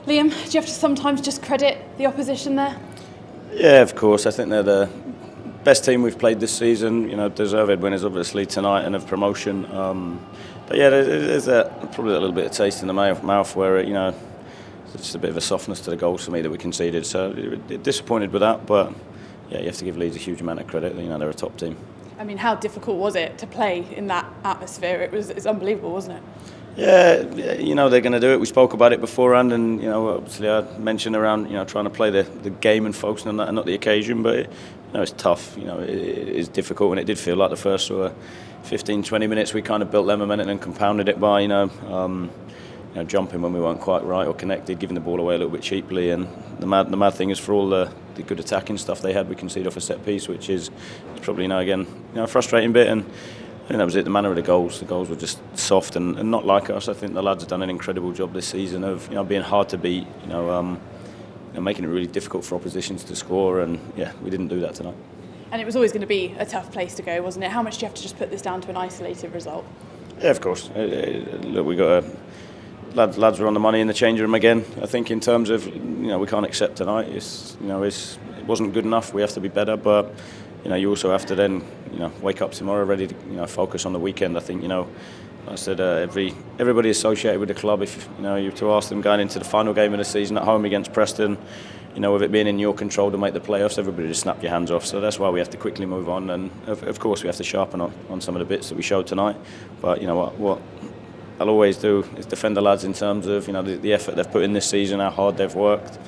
Liam, do you have to sometimes just credit the opposition there? Yeah, of course. I think they're the best team we've played this season. Deserved winners obviously tonight and of promotion. But yeah, there's probably a little bit of taste in the mouth where it's just a bit of a softness to the goals for me that we conceded. So disappointed with that, but yeah, you have to give Leeds a huge amount of credit. They're a top team. I mean, how difficult was it to play in that atmosphere? It's unbelievable, wasn't it? Yeah, they're going to do it. We spoke about it beforehand, and obviously I mentioned around trying to play the game and focusing on that and not the occasion. But it's tough. It is difficult, and it did feel like the first sort of 15-20 minutes we kind of built their momentum and compounded it by jumping when we weren't quite right or connected, giving the ball away a little bit cheaply. And the mad thing is, for all the good attacking stuff they had, we conceded off a set piece, which is probably a frustrating bit. And I think that was it. The manner of the goals were just soft and not like us. I think the lads have done an incredible job this season of being hard to beat. Making it really difficult for oppositions to score. And yeah, we didn't do that tonight. And it was always going to be a tough place to go, wasn't it? How much do you have to just put this down to an isolated result? Yeah, of course. Look, we got lads were on the money in the change room again. I think in terms of we can't accept tonight. It wasn't good enough. We have to be better, but you also have to then wake up tomorrow ready to focus on the weekend. I think I said everybody associated with the club. If you were to ask them going into the final game of the season at home against Preston, with it being in your control to make the playoffs, everybody just snap your hands off. So that's why we have to quickly move on, and of course we have to sharpen up on some of the bits that we showed tonight. But what I'll always do is defend the lads in terms of the effort they've put in this season, how hard they've worked.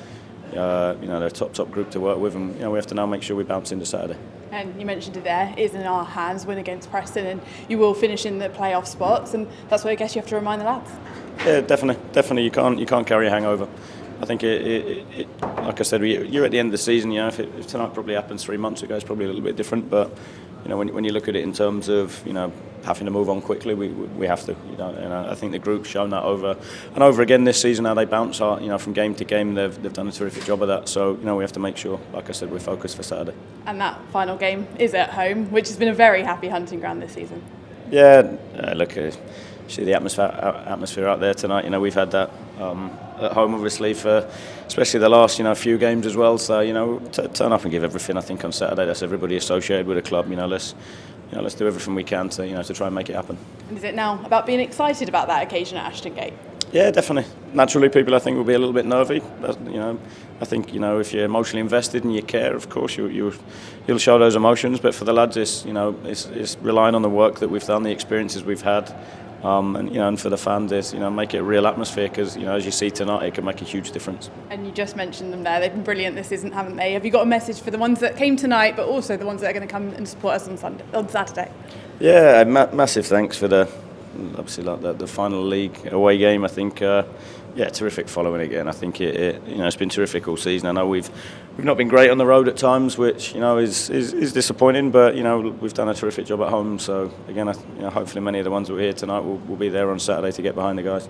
They're a top group to work with, and we have to now make sure we bounce into Saturday. And you mentioned it there, it is in our hands, win against Preston, and you will finish in the playoff spots, and that's what I guess you have to remind the lads. Yeah, definitely. You can't carry a hangover. I think it like I said, you're at the end of the season. If tonight probably happened 3 months ago, it's probably a little bit different. But when you look at it in terms of having to move on quickly, we have to. I think the group's shown that over and over again this season, how they bounce out. From game to game, they've done a terrific job of that. So we have to make sure, like I said, we're focused for Saturday. And that final game is at home, which has been a very happy hunting ground this season. Yeah, look, see the atmosphere out there tonight. We've had that at home, obviously, for especially the last few games as well. So turn up and give everything. I think on Saturday, that's everybody associated with the club. Let's do everything we can to try and make it happen. And is it now about being excited about that occasion at Ashton Gate? Yeah, definitely. Naturally, people I think will be a little bit nervy. But, I think if you're emotionally invested and you care, of course you'll show those emotions. But for the lads, it's relying on the work that we've done, the experiences we've had, and for the fans, it's make it a real atmosphere because as you see tonight, it can make a huge difference. And you just mentioned them there; they've been brilliant this season, haven't they? Have you got a message for the ones that came tonight, but also the ones that are going to come and support us on Saturday? Yeah, massive thanks for the final league away game. I think terrific following again. I think it's been terrific all season. I know we've not been great on the road at times, which is disappointing, but we've done a terrific job at home. So again, hopefully many of the ones that were here tonight will be there on Saturday to get behind the guys.